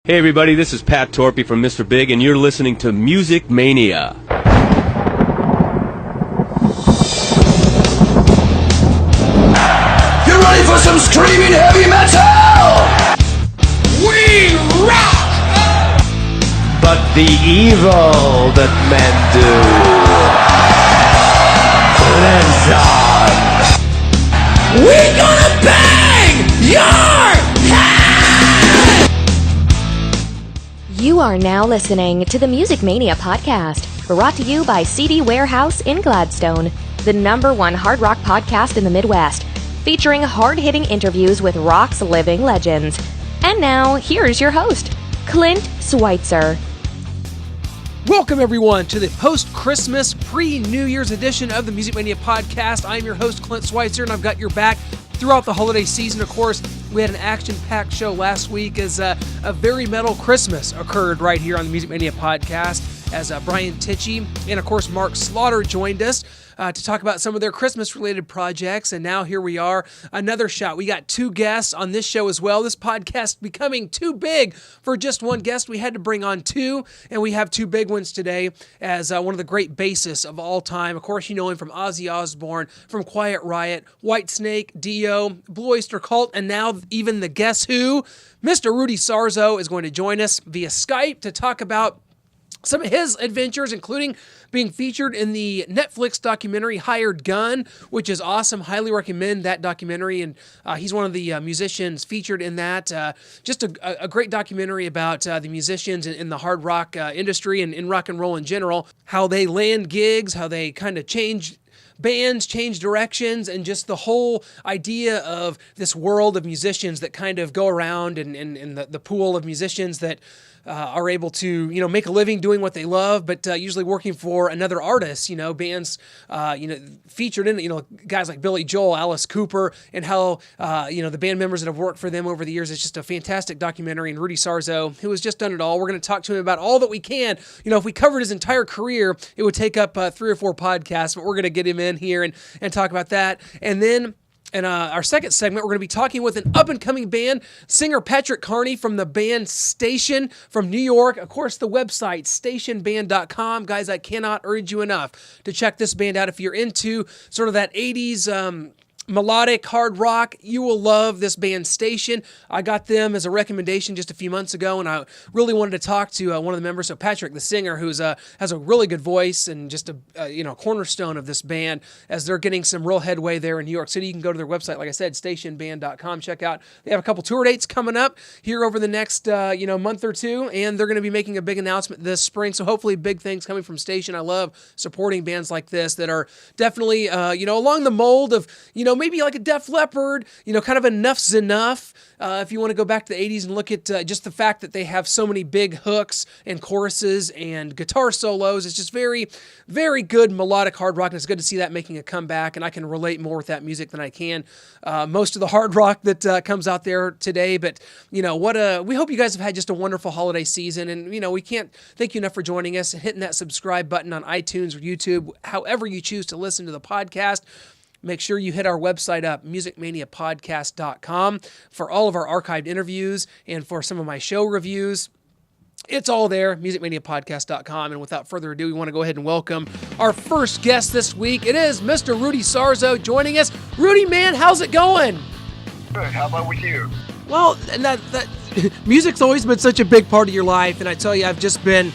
Hey everybody, this is Pat Torpy from Mr. Big, and you're listening to Music Mania. You ready for some screaming heavy metal? We rock! But the evil that men do lives on. We gonna bang your head! You are now listening to the Music Mania podcast, brought to you by CD Warehouse in Gladstone, the #1 hard rock podcast in the Midwest, featuring hard-hitting interviews with rock's living legends. And now, here's your host, Clint Switzer. Welcome, everyone, to the post-Christmas, pre-New Year's edition of the Music Mania podcast. I'm your host, Clint Switzer, and I've got your back throughout the holiday season. Of course, we had an action-packed show last week as a very metal Christmas occurred right here on the Music Mania podcast as Brian Tichy and, of course, Mark Slaughter joined us to talk about some of their Christmas-related projects. And now here we are, another shot. We got two guests on this show as well. This podcast becoming too big for just one guest. We had to bring on two, and we have two big ones today as one of the great bassists of all time. Of course, you know him from Ozzy Osbourne, from Quiet Riot, Whitesnake, Dio, Blue Oyster Cult, and now even the Guess Who. Mr. Rudy Sarzo is going to join us via Skype to talk about some of his adventures, including being featured in the Netflix documentary Hired Gun, which is awesome. Highly recommend that documentary, and he's one of the musicians featured in that. Just a great documentary about the musicians in the hard rock industry and in rock and roll in general, how they land gigs, how they kind of change bands, change directions, and just the whole idea of this world of musicians that kind of go around and the pool of musicians that are able to, make a living doing what they love, but usually working for another artist, bands, featured in, guys like Billy Joel, Alice Cooper, and how, the band members that have worked for them over the years. It's just a fantastic documentary. And Rudy Sarzo, who has just done it all. We're going to talk to him about all that we can. If we covered his entire career, it would take up 3 or 4 podcasts, but we're going to get him in here and talk about that. And then in our second segment, we're going to be talking with an up-and-coming band, singer Patrick Kearney from the band Station from New York. Of course, the website, stationband.com. Guys, I cannot urge you enough to check this band out. If you're into sort of that 80s melodic hard rock, you will love this band Station. I got them as a recommendation just a few months ago, and I really wanted to talk to one of the members, so Patrick, the singer, who's has a really good voice and just a cornerstone of this band as they're getting some real headway there in New York City. You can go to their website, like I said, stationband.com. Check out. They have a couple tour dates coming up here over the next month or two, and they're going to be making a big announcement this spring. So hopefully, big things coming from Station. I love supporting bands like this that are definitely along the mold of maybe like a Def Leppard, kind of enough's enough. If you want to go back to the 80s and look at just the fact that they have so many big hooks and choruses and guitar solos, it's just very, very good melodic hard rock, and it's good to see that making a comeback, and I can relate more with that music than I can most of the hard rock that comes out there today. But, we hope you guys have had just a wonderful holiday season, and, we can't thank you enough for joining us and hitting that subscribe button on iTunes or YouTube, however you choose to listen to the podcast. Make sure you hit our website up, musicmaniapodcast.com, for all of our archived interviews and for some of my show reviews. It's all there, musicmaniapodcast.com. And without further ado, we want to go ahead and welcome our first guest this week. It is Mr. Rudy Sarzo joining us. Rudy, man, how's it going? Good. How about with you? Well, and that music's always been such a big part of your life, and I tell you, I've just been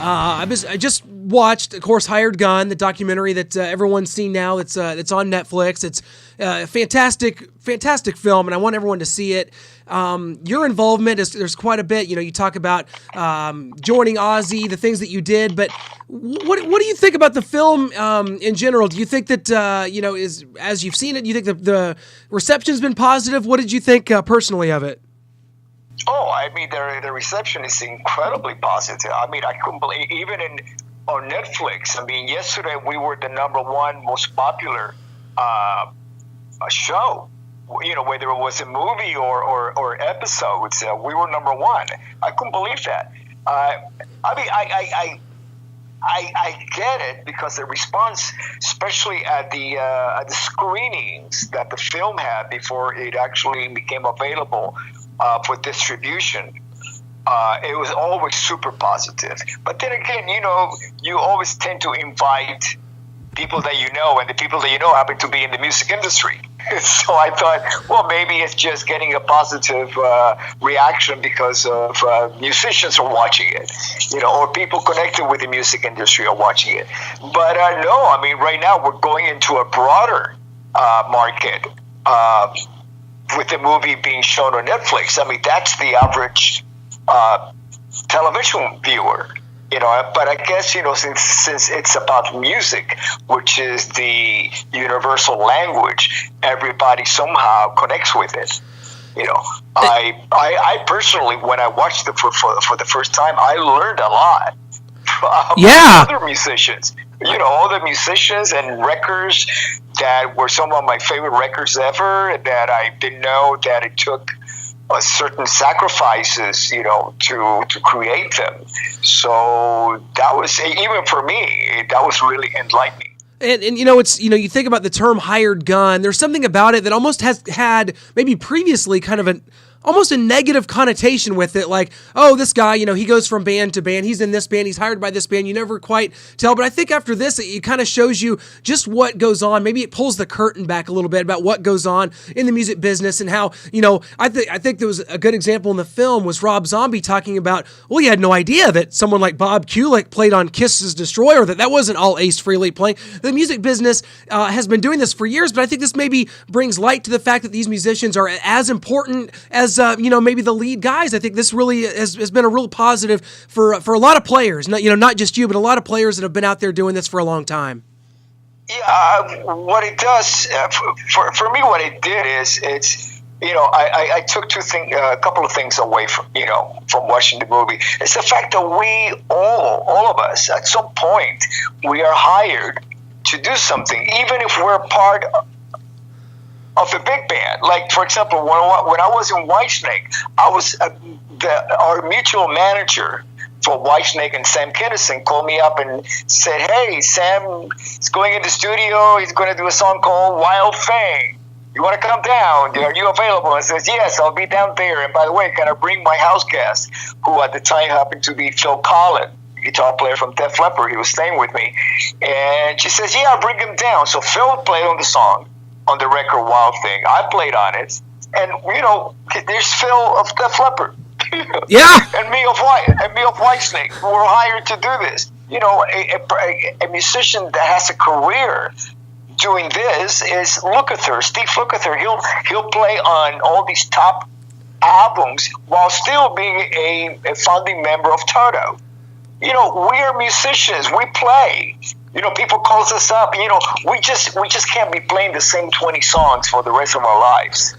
I just watched, of course, Hired Gun, the documentary that everyone's seen now. It's on Netflix. It's a fantastic film, and I want everyone to see it. Your involvement there's quite a bit. You talk about joining Ozzy, the things that you did, but what do you think about the film in general? Do you think that as you've seen it, do you think the reception's been positive? What did you think personally of it? Oh, I mean, the reception is incredibly positive. I mean, I couldn't believe, even on Netflix. I mean, yesterday we were the #1 most popular show. Whether it was a movie or episodes, we were #1. I couldn't believe that. I mean, I get it because the response, especially at the screenings that the film had before it actually became available for distribution, It was always super positive. But then again, you always tend to invite people that you know, and the people that you know happen to be in the music industry. So I thought, well, maybe it's just getting a positive reaction because of musicians are watching it, or people connected with the music industry are watching it. But no, I mean, right now we're going into a broader market with the movie being shown on Netflix. I mean, that's the average television viewer. But I guess, since it's about music, which is the universal language, everybody somehow connects with it. I personally, when I watched it for the first time, I learned a lot from other musicians. Other musicians and records that were some of my favorite records ever, that I didn't know that it took certain sacrifices, to create them. So that was, even for me, that was really enlightening. And it's, you think about the term hired gun. There's something about it that almost has had maybe previously kind of almost a negative connotation with it. Like, oh, this guy, he goes from band to band. He's in this band. He's hired by this band. You never quite tell. But I think after this, it kind of shows you just what goes on. Maybe it pulls the curtain back a little bit about what goes on in the music business and how, I think there was a good example in the film was Rob Zombie talking about, well, he had no idea that someone like Bob Kulick played on Kiss's Destroyer, that wasn't all Ace Frehley playing. The music business has been doing this for years, but I think this maybe brings light to the fact that these musicians are as important as maybe the lead guys. I think this really has been a real positive for a lot of players. Not just you, but a lot of players that have been out there doing this for a long time. Yeah, what it does for me, what it did is I took a couple of things away from watching the movie. It's the fact that we all of us at some point we are hired to do something, even if we're part of a big band. Like, for example, when I was in Whitesnake, I was our mutual manager for Whitesnake and Sam Kinison called me up and said, "Hey, Sam is going in the studio. He's going to do a song called Wild Thing. You want to come down? Are you available?" I says, "Yes, I'll be down there. And by the way, can I bring my house guest, who at the time happened to be Phil Collins, guitar player from Def Leppard. He was staying with me." And she says, "Yeah, I'll bring him down." So Phil played on the song, on the record Wild Thing. I played on it. And, there's Phil of Def Leppard. Yeah. and me of Whitesnake, who were hired to do this. A musician that has a career doing this is Lukather, Steve Lukather. He'll play on all these top albums while still being a founding member of Toto. We are musicians. We play. People call us up. We just can't be playing the same 20 songs for the rest of our lives.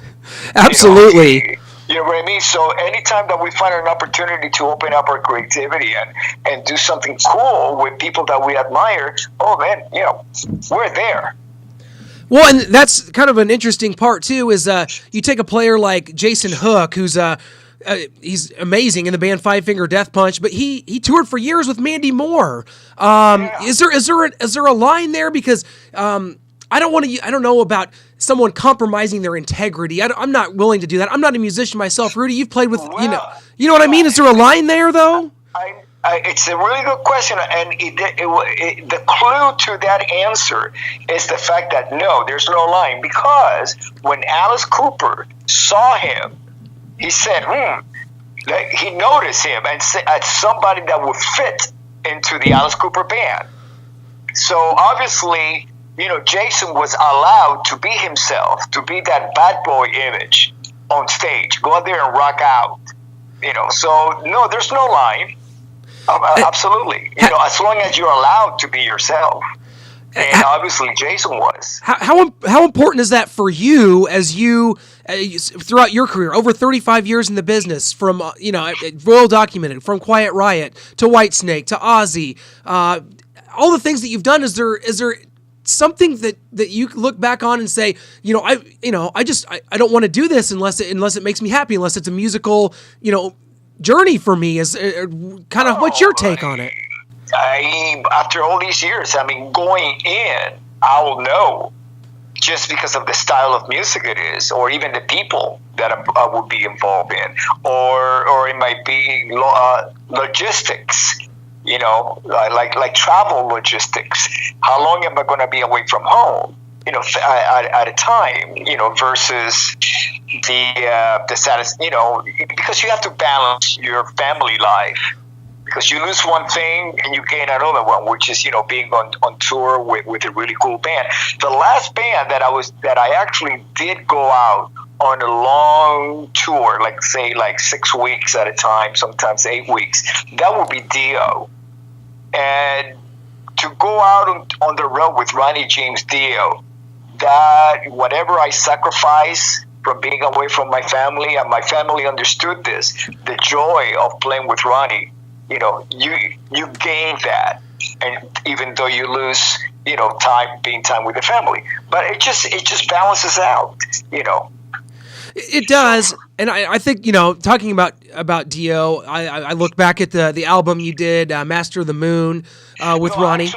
Absolutely. You know what I mean? So anytime that we find an opportunity to open up our creativity and do something cool with people that we admire, oh man, we're there. Well, and that's kind of an interesting part too. Is you take a player like Jason Hook, who's he's amazing in the band Five Finger Death Punch, but he toured for years with Mandy Moore. Is there a line there? Because I don't know about someone compromising their integrity. I'm not willing to do that. I'm not a musician myself. Rudy, you've played with you know what I mean. Is there a line there though? It's a really good question, and the clue to that answer is the fact that no, there's no line, because when Alice Cooper saw him, he said, he noticed him and as somebody that would fit into the Alice Cooper band. So obviously, Jason was allowed to be himself, to be that bad boy image on stage, go out there and rock out. So no, there's no line. Absolutely. As long as you're allowed to be yourself. And obviously Jason was. How important is that for you as you throughout your career, over 35 years in the business, from well documented, from Quiet Riot to Whitesnake to Ozzy, all the things that you've done? Is there something that you look back on and say, I don't want to do this unless it makes me happy, unless it's a musical, journey for me? Is kind of what's your take on it? After all these years, going in, I will know just because of the style of music it is, or even the people that I would be involved in, or it might be logistics, like travel logistics. How long am I going to be away from home, at a time, versus the status, because you have to balance your family life. Because you lose one thing and you gain another one, which is being on tour with a really cool band. The last band that I actually did go out on a long tour, like 6 weeks at a time, sometimes 8 weeks. That would be Dio, and to go out on the road with Ronnie James Dio, that whatever I sacrifice from being away from my family, and my family understood this, the joy of playing with Ronnie. You gain that, and even though you lose, time with the family, but it just balances out, It does, and I think talking about Dio, I look back at the album you did, Master of the Moon, with Ronnie.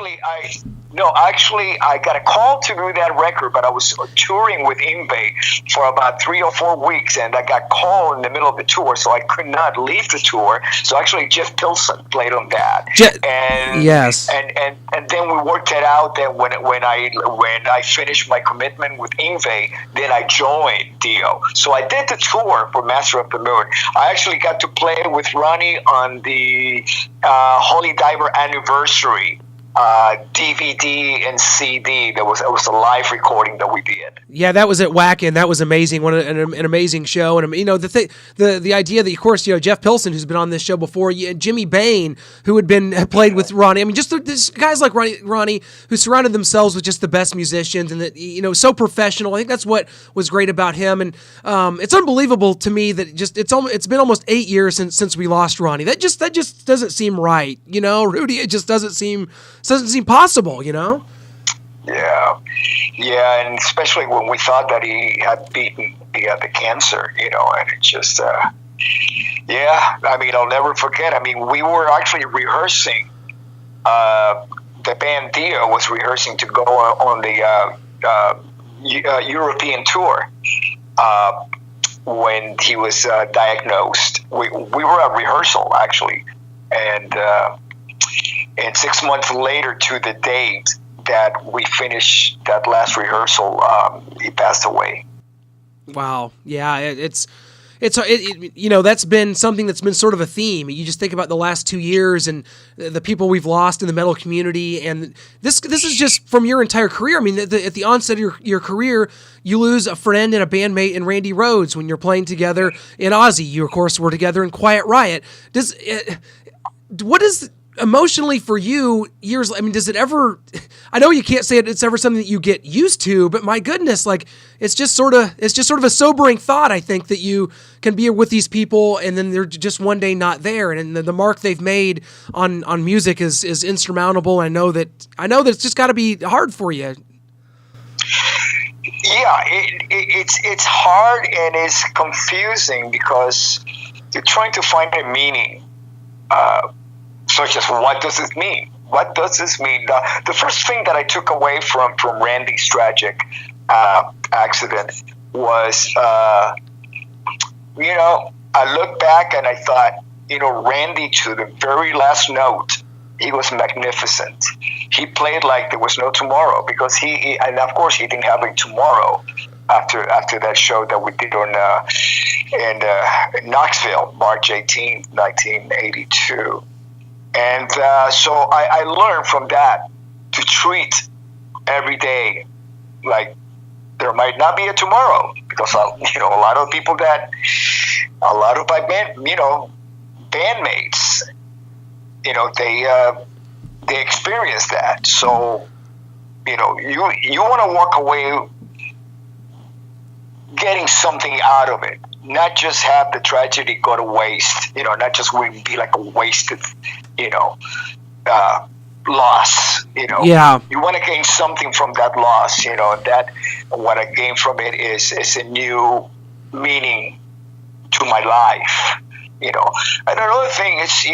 Actually, I got a call to do that record, but I was touring with Yngwie for about 3 or 4 weeks, and I got called in the middle of the tour, so I could not leave the tour. So actually, Jeff Pilson played on that. Yes. And then we worked it out. Then when I finished my commitment with Yngwie, then I joined Dio. So I did the tour for Master of the Moon. I actually got to play with Ronnie on the Holy Diver anniversary DVD and CD. It was a live recording that we did. Yeah, that was at Wacken. That was amazing. What an amazing show. And the idea that, of course, Jeff Pilson, who's been on this show before, Jimmy Bain, who had played with Ronnie. I mean, just this guys like Ronnie, who surrounded themselves with just the best musicians, and that so professional. I think that's what was great about him. And it's unbelievable to me that it's been almost 8 years since we lost Ronnie. That just doesn't seem right, Rudy. It just doesn't seem possible, Yeah, and especially when we thought that he had beaten the cancer, and it just, I mean, I'll never forget. I mean, we were actually rehearsing, the band Dio was rehearsing to go on the European tour when he was diagnosed. We were at rehearsal, actually, and 6 months later to the date that we finished that last rehearsal, he passed away. Wow. Yeah, it's that's been something that's been sort of a theme. You just think about the last 2 years and the people we've lost in the metal community, and this is just from your entire career. I mean, at the onset of your career, you lose a friend and a bandmate in Randy Rhoads when you're playing together in Ozzy. You, of course, were together in Quiet Riot. What is emotionally for you years? I mean, does it ever? I know you can't say it's ever something that you get used to, but my goodness, like it's just sort of a sobering thought. I think that you can be with these people and then they're just one day not there, and the mark they've made on music is insurmountable. I know that it's just got to be hard for you. Yeah, it's hard and it's confusing because you're trying to find a meaning. Such as, what does this mean? What does this mean? The first thing that I took away from Randy's tragic accident was, I look back and I thought, Randy, to the very last note, he was magnificent. He played like there was no tomorrow, because and of course he didn't have a tomorrow after that show that we did in Knoxville, March 18th, 1982. And so I learned from that to treat every day like there might not be a tomorrow, because a lot of people a lot of my bandmates, they experience that. So you want to walk away getting something out of it, not just have the tragedy go to waste, not just be like a wasted, loss, Yeah. You want to gain something from that loss, that what I gain from it is a new meaning to my life, And another thing is,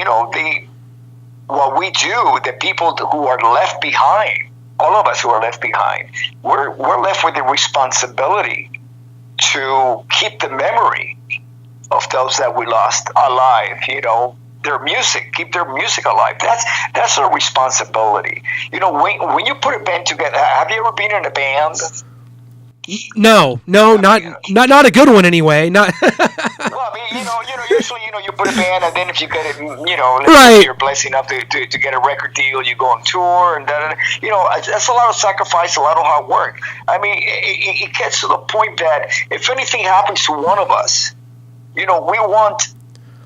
what we do, the people who are left behind all of us who are left behind, we're left with the responsibility to keep the memory of those that we lost alive, their music, keep their music alive. That's our responsibility. When you put a band together, have you ever been in a band? No, not a good one anyway. Not. Well, usually, you put a band, and then if you get it, right. You're blessed enough to get a record deal, you go on tour, and that's a lot of sacrifice, a lot of hard work. I mean, it gets to the point that if anything happens to one of us, we want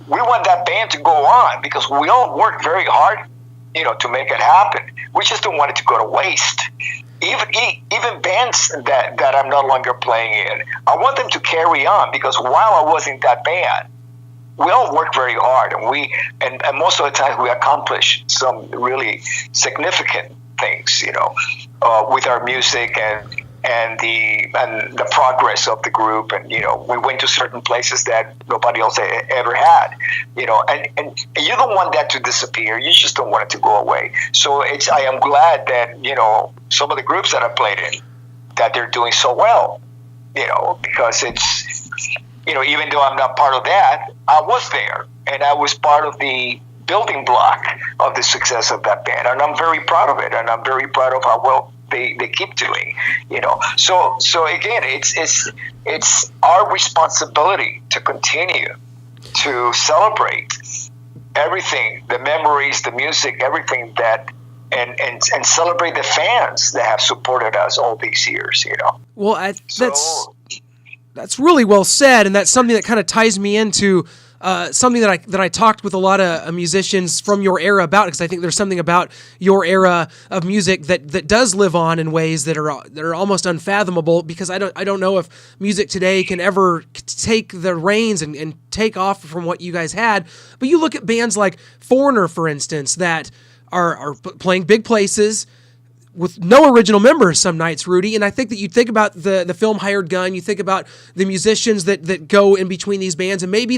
that band to go on because we all work very hard, to make it happen. We just don't want it to go to waste. Even bands that I'm no longer playing in, I want them to carry on because while I was in that band, we all work very hard, and most of the time we accomplish some really significant things, with our music and the progress of the group, and we went to certain places that nobody else ever had, and you don't want that to disappear. You just don't want it to go away. So I am glad that some of the groups that I played in, that they're doing so well, because it's even though I'm not part of that, I was there and I was part of the building block of the success of that band, and I'm very proud of it, and I'm very proud of how well they keep doing, So again, it's our responsibility to continue to celebrate everything, the memories, the music, everything that, and celebrate the fans that have supported us all these years, Well, that's really well said, and that's something that kind of ties me into something that I talked with a lot of musicians from your era about, because I think there's something about your era of music that does live on in ways that are almost unfathomable, because I don't know if music today can ever take the reins and take off from what you guys had. But you look at bands like Foreigner, for instance, that are playing big places with no original members some nights, Rudy. And I think that you think about the film Hired Gun, you think about the musicians that go in between these bands, and maybe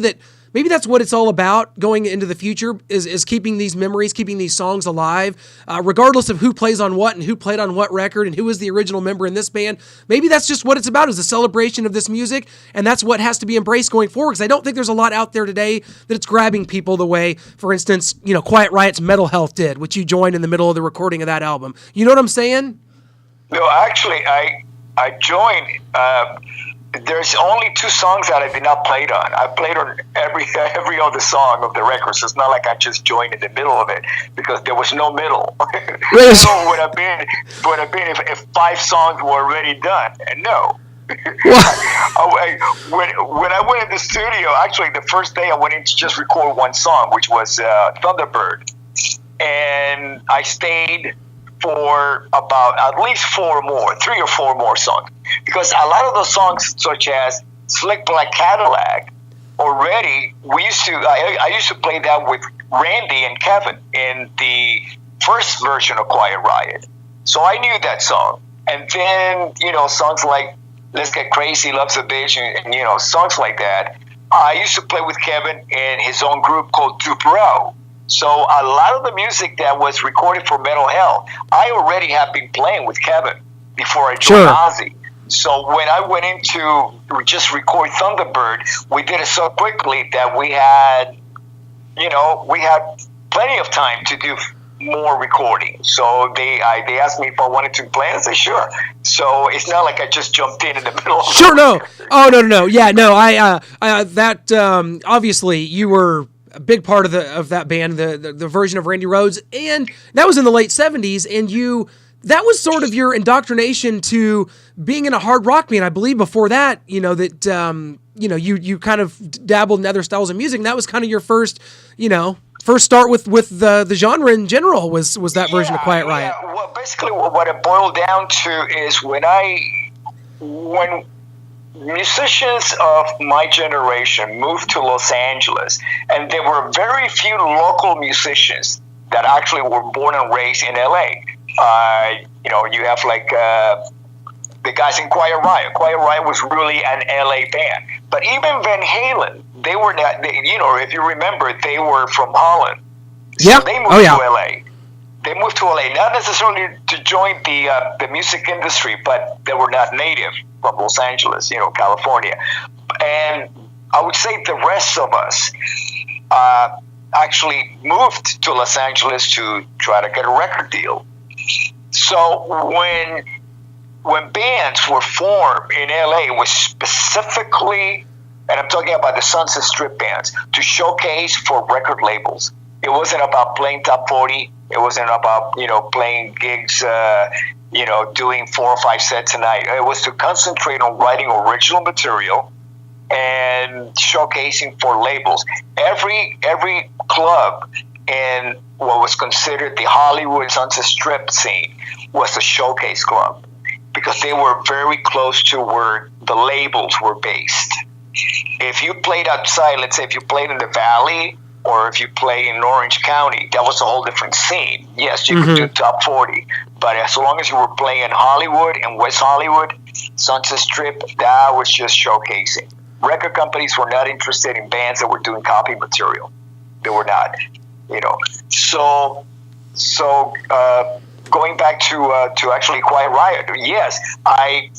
that's what it's all about going into the future, is keeping these memories, keeping these songs alive, regardless of who plays on what and who played on what record and who was the original member in this band. Maybe that's just what it's about, is a celebration of this music, and that's what has to be embraced going forward, because I don't think there's a lot out there today that it's grabbing people the way, for instance, Quiet Riot's Mental Health did, which you joined in the middle of the recording of that album. You know what I'm saying? No, actually, I joined. There's only 2 songs that I did not play on. I played on every other song of the record, so it's not like I just joined in the middle of it, because there was no middle. So would have been if 5 songs were already done, and no. When I went in the studio, actually the first day I went in to just record one song, which was Thunderbird, and I stayed for about at least 3 or 4 more songs, because a lot of those songs, such as Slick Black Cadillac, already I used to play that with Randy and Kevin in the first version of Quiet Riot, so I knew that song. And then songs like Let's Get Crazy, Love's a Bitch, and songs like that, I used to play with Kevin in his own group called Dupro. So a lot of the music that was recorded for Mental Health, I already have been playing with Kevin before I joined Ozzy. So when I went in to just record Thunderbird, we did it so quickly that we had plenty of time to do more recording. So they asked me if I wanted to play, and I said sure. So it's not like I just jumped in the middle of Sure, no. Oh, no. Yeah, no, obviously you were a big part of that band, the version of Randy Rhoads, and that was in the late 70s, and that was sort of your indoctrination to being in a hard rock band. I believe before that, you kind of dabbled in other styles of music, and that was kind of your first start with the genre in general, was that version of Quiet Riot. Yeah. Well, basically what it boiled down to is when musicians of my generation moved to Los Angeles, and there were very few local musicians that actually were born and raised in LA. You have like the guys in Quiet Riot. Quiet Riot was really an LA band. But even Van Halen, they were not, if you remember, they were from Holland. So they moved to LA. they moved to LA, not necessarily to join the music industry, but they were not native from Los Angeles, California. And I would say the rest of us actually moved to Los Angeles to try to get a record deal. So when bands were formed in LA, it was specifically, and I'm talking about the Sunset Strip bands, to showcase for record labels. It wasn't about playing top 40. It wasn't about, playing gigs, doing 4 or 5 sets a night. It was to concentrate on writing original material and showcasing for labels. Every club in what was considered the Hollywood Sunset Strip scene was a showcase club, because they were very close to where the labels were based. If you played outside, let's say if you played in the Valley, or if you play in Orange County, that was a whole different scene. Yes, you could do top 40, but as long as you were playing in Hollywood and West Hollywood, Sunset Strip, that was just showcasing. Record companies were not interested in bands that were doing copy material. They were not, So going back to actually Quiet Riot, yes, I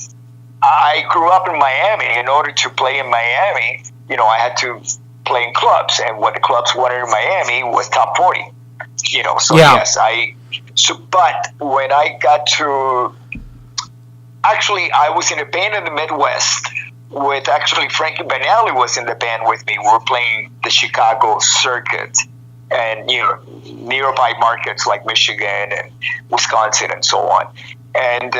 grew up in Miami. In order to play in Miami, I had to play in clubs, and what the clubs wanted in Miami was top 40. Yes, but when I got to, actually, I was in a band in the Midwest with actually Frankie Banali was in the band with me. We were playing the Chicago circuit and nearby markets like Michigan and Wisconsin and so on. And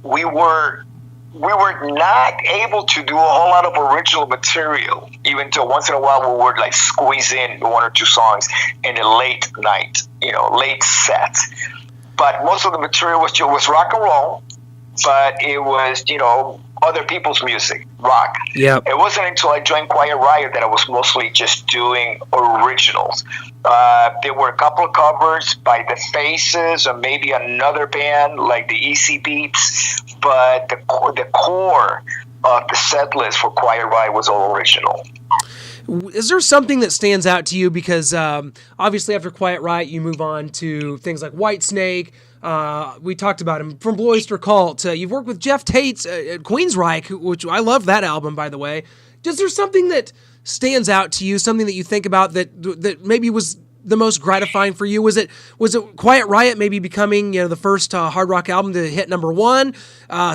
we were not able to do a whole lot of original material, even though once in a while we would like squeeze in 1 or 2 songs in a late night, late set. But most of the material was rock and roll, but it was, other people's music, rock. Yeah. It wasn't until I joined Quiet Riot that I was mostly just doing originals. There were a couple of covers by The Faces or maybe another band like the Easy Beats, but the core of the set list for Quiet Riot was all original. Is there something that stands out to you? Because obviously after Quiet Riot, you move on to things like Whitesnake. We talked about him from Blue Oyster Cult. You've worked with Jeff Tate's at Queensryche, which I love that album, by the way. Is there something that stands out to you, something that you think about that maybe was the most gratifying for you? Was it Quiet Riot maybe becoming the first hard rock album to hit #1?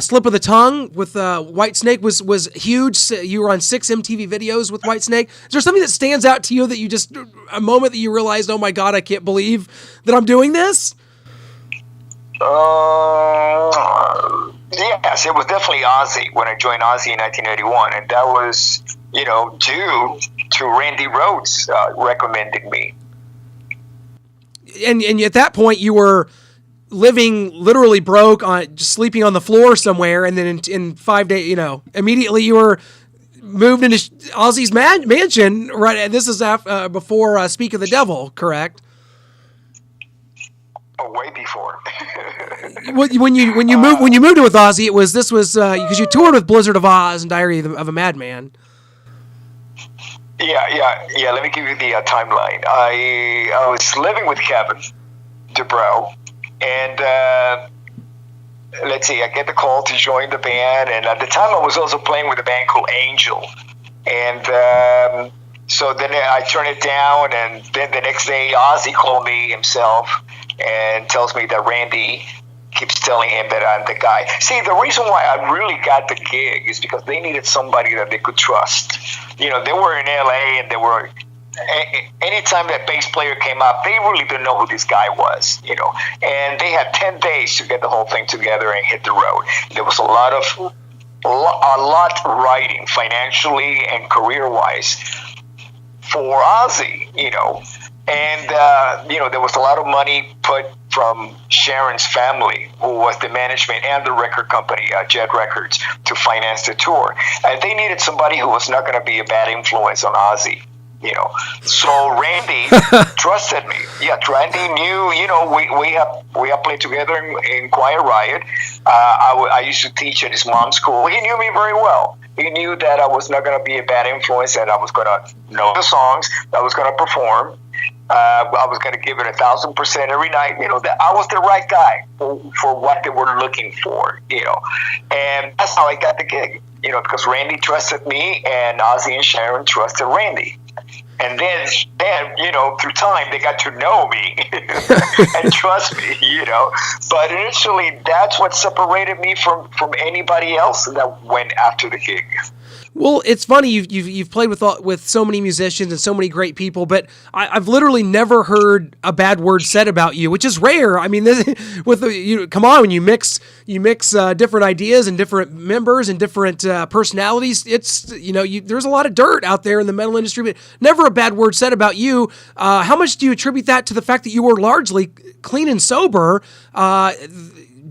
Slip of the Tongue with Whitesnake was huge. You were on 6 MTV videos with Whitesnake. Is there something that stands out to you that you just, a moment that you realized, oh my God, I can't believe that I'm doing this? Yes, it was definitely Ozzy when I joined Ozzy in 1981, and that was, due to Randy Rhoads recommending me. And at that point, you were living literally broke, on just sleeping on the floor somewhere, and then in 5 days, immediately you were moved into Ozzy's mansion. Right, this is before Speak of the Devil, correct? Oh, way before. when you moved in with Ozzy, this was because you toured with Blizzard of Oz and Diary of a Madman. Yeah. Let me give you the timeline. I was living with Kevin DuBrow, and let's see, I get the call to join the band, and at the time I was also playing with a band called Angel, and so then I turned it down, and then the next day Ozzy called me himself and tells me that Randy keeps telling him that I'm the guy. See, the reason why I really got the gig is because they needed somebody that they could trust. They were in LA, and they were, anytime that bass player came up, they really didn't know who this guy was, and they had 10 days to get the whole thing together and hit the road. There was a lot writing financially and career-wise for Ozzy, and there was a lot of money put from Sharon's family, who was the management and the record company, Jet Records, to finance the tour. And they needed somebody who was not going to be a bad influence on Ozzy, So Randy trusted me. Yeah, Randy knew, we have played together in Quiet Riot. I used to teach at his mom's school. He knew me very well. He knew that I was not going to be a bad influence, and I was going to know the songs, I was going to perform. I was going to give it 1,000% every night. That I was the right guy for what they were looking for. And that's how I got the gig. Because Randy trusted me, and Ozzy and Sharon trusted Randy. And then through time, they got to know me and trust me. But initially, that's what separated me from anybody else that went after the gig. Well, it's funny you've played with so many musicians and so many great people, but I've literally never heard a bad word said about you, which is rare. I mean, come on, when you mix different ideas and different members and different personalities, it's there's a lot of dirt out there in the metal industry, but never a bad word said about you. How much do you attribute that to the fact that you were largely clean and sober?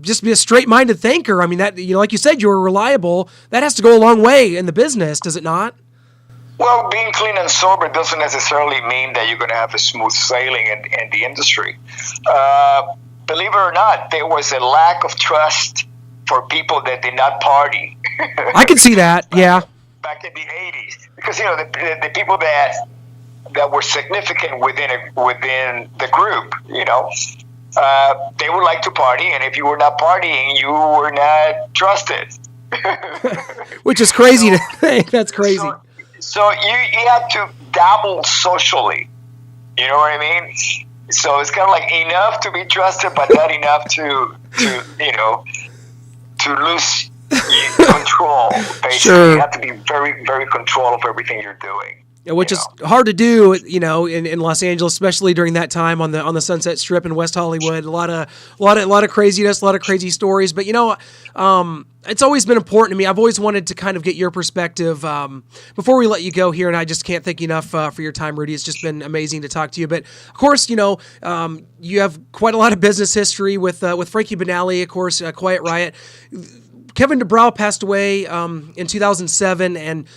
Just be a straight-minded thinker. I mean, that like you said, you were reliable. That has to go a long way in the business, does it not? Well, being clean and sober doesn't necessarily mean that you're going to have a smooth sailing in the industry. Believe it or not, there was a lack of trust for people that did not party. I can see that, yeah. Back in the 80s. Because, the people that were significant within the group, they would like to party, and if you were not partying, you were not trusted. Which is crazy to think. That's crazy. So you have to dabble socially. You know what I mean? So it's kind of like enough to be trusted, but not enough to lose control. Basically, Sure. You have to be very, very control of everything you're doing. Which is hard to do, in Los Angeles, especially during that time on the Sunset Strip in West Hollywood. A lot of craziness, a lot of crazy stories. But it's always been important to me. I've always wanted to kind of get your perspective before we let you go here, and I just can't thank you enough for your time, Rudy. It's just been amazing to talk to you. But of course, you have quite a lot of business history with Frankie Banali, of course, Quiet Riot. Kevin DuBrow passed away in 2007, and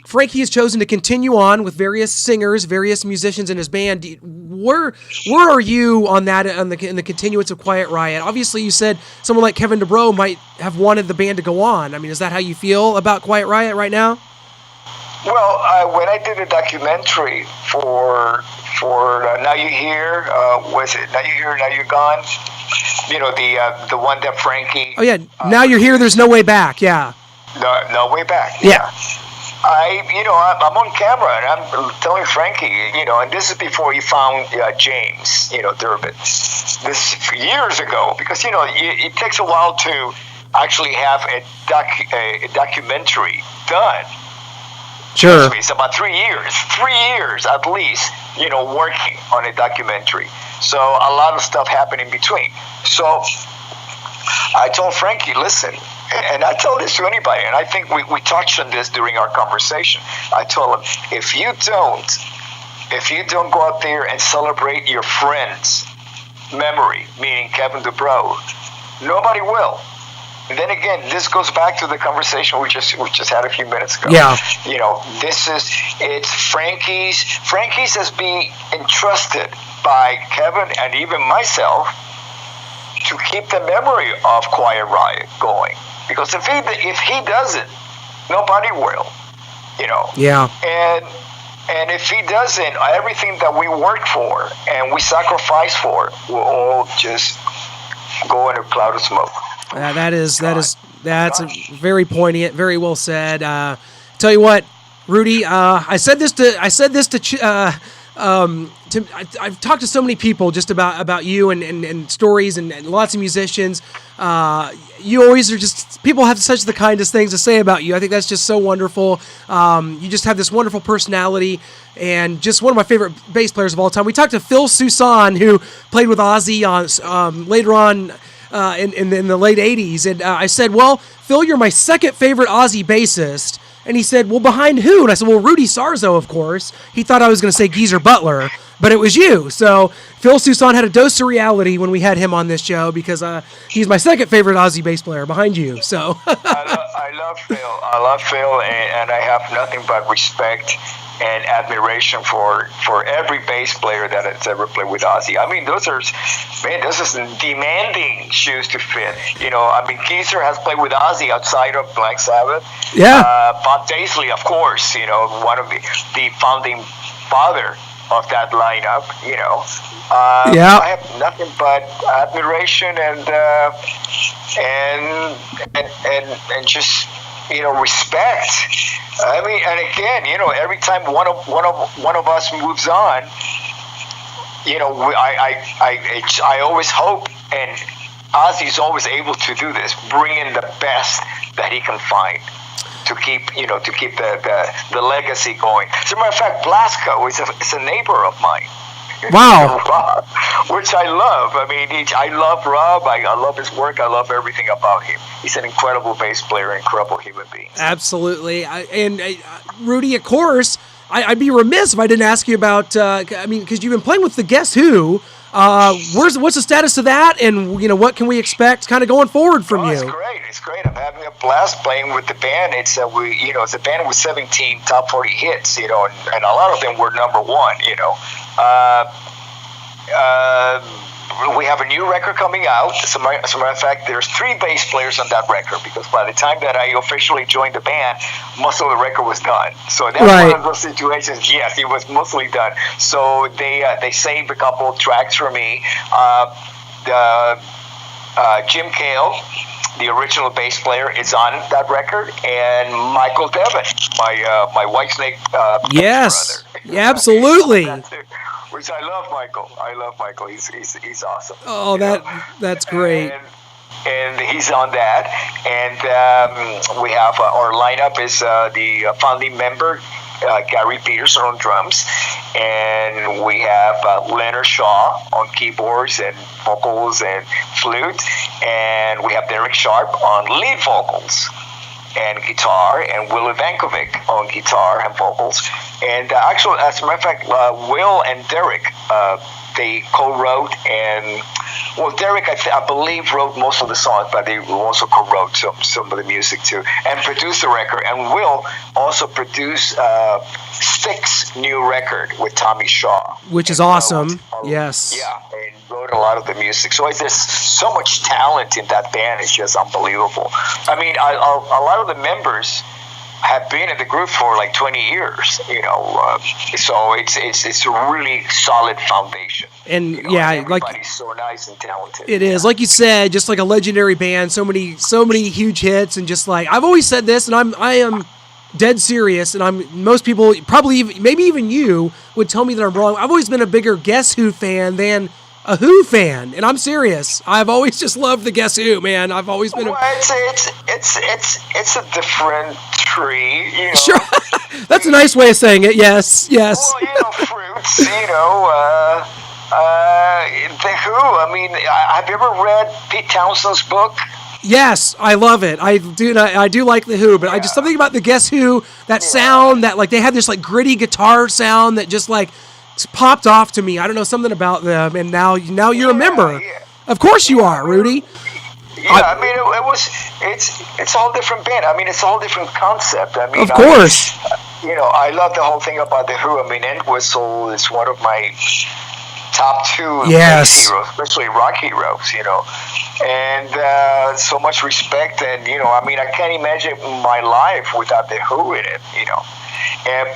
Frankie has chosen to continue on with various singers, various musicians in his band. Where are you on that in the continuance of Quiet Riot? Obviously, you said someone like Kevin DuBrow might have wanted the band to go on. I mean, is that how you feel about Quiet Riot right now? Well, when I did a documentary for Now You Here, was it Now You Here, Now You're Gone? The one that Frankie. Oh yeah, Now You're Here. There's no way back. Yeah. No way back. Yeah. I'm on camera and I'm telling Frankie, and this is before he found James, Durbin. This is years ago, because it takes a while to actually have a documentary done. Sure. It's about 3 years at least, working on a documentary. So a lot of stuff happened in between. So I told Frankie, listen. And I tell this to anybody, and I think we touched on this during our conversation. I told him, if you don't go out there and celebrate your friend's memory, meaning Kevin DuBrow, nobody will. And then again, this goes back to the conversation we just had a few minutes ago. Yeah. It's Frankie's has been entrusted by Kevin and even myself to keep the memory of Quiet Riot going. Because if he doesn't, nobody will, Yeah. And if he doesn't, everything that we work for and we sacrifice for will all just go in a cloud of smoke. That's very poignant, very well said. Tell you what, Rudy, I said this to I've talked to so many people just about you and stories and lots of musicians. You always are just, people have such the kindest things to say about you. I think that's just so wonderful. You just have this wonderful personality and just one of my favorite bass players of all time. We talked to Phil Soussan, who played with Ozzy on later on in the late 80s. And I said, well, Phil, you're my second favorite Ozzy bassist. And he said, well, behind who? And I said, well, Rudy Sarzo, of course. He thought I was going to say Geezer Butler, but it was you. So Phil Soussan had a dose of reality when we had him on this show, because he's my second favorite Ozzy bass player behind you. So I love Phil. I love Phil, and I have nothing but respect and admiration for every bass player that has ever played with Ozzy. I mean, those are demanding shoes to fit. Geezer has played with Ozzy outside of Black Sabbath. Yeah. Bob Daisley, of course, one of the founding father of that lineup. Yeah. I have nothing but admiration and just respect. I mean, and again, every time one of us moves on, I always hope, and Ozzy's always able to do this, bring in the best that he can find to keep the legacy going. As a matter of fact, Blasco is a neighbor of mine. Wow. Rob, which I love. I mean, I love Rob. I love his work. I love everything about him. He's an incredible bass player, incredible human being. Absolutely. Rudy, of course, I'd be remiss if I didn't ask you about, because you've been playing with the Guess Who. What's the status of that, and what can we expect kind of going forward from you? It's great. It's great. I'm having a blast playing with the band. It's a band with 17 top 40 hits, and a lot of them were number one. We have a new record coming out. As a matter of fact, there's 3 bass players on that record, because by the time that I officially joined the band, most of the record was done. So that's one of those situations. Yes, it was mostly done. So they saved a couple of tracks for me. Jim Cale, the original bass player, is on that record, and Michael Devin, my Whitesnake yes, brother. Yeah, absolutely. Which I love Michael. He's awesome. Oh, that's great. And he's on that. And we have our lineup is the founding member, Gary Peterson on drums, and we have Leonard Shaw on keyboards and vocals and flute, and we have Derek Sharp on lead vocals and guitar, and Will Ivankovic on guitar and vocals. And actually, as a matter of fact, Will and Derek, they co-wrote, and Derek, I believe, wrote most of the songs, but they also co-wrote some of the music too, and produced the record. And Will also produced Styx's new record with Tommy Shaw, which is awesome. Yes. Yeah, and wrote a lot of the music. So there's so much talent in that band. It's just unbelievable. I mean, a lot of the members have been in the group for like 20 years, so it's a really solid foundation. And everybody's so nice and talented. It is, like you said, just like a legendary band, so many huge hits, and just like I've always said this, and I am dead serious, and most people, probably maybe even you, would tell me that I'm wrong. I've always been a bigger Guess Who fan than a Who fan, and I'm serious. I've always just loved the Guess Who, man. I've always been. It's a different tree, Sure, that's a nice way of saying it. Yes. Well, fruits. The Who. I mean, have you ever read Pete Townshend's book? Yes, I love it. I do like the Who, but I just something about the Guess Who, that sound, that like they had this like gritty guitar sound that just like popped off to me. I don't know, something about them, and now you're a member. Yeah. Of course you are, Rudy. Yeah, I mean, it's all different band. I mean, it's all different concept. I mean, of course. I love the whole thing about the Who. I mean, Entwistle is one of my top 2 heroes, especially rock heroes. And so much respect, and I mean, I can't imagine my life without the Who in it.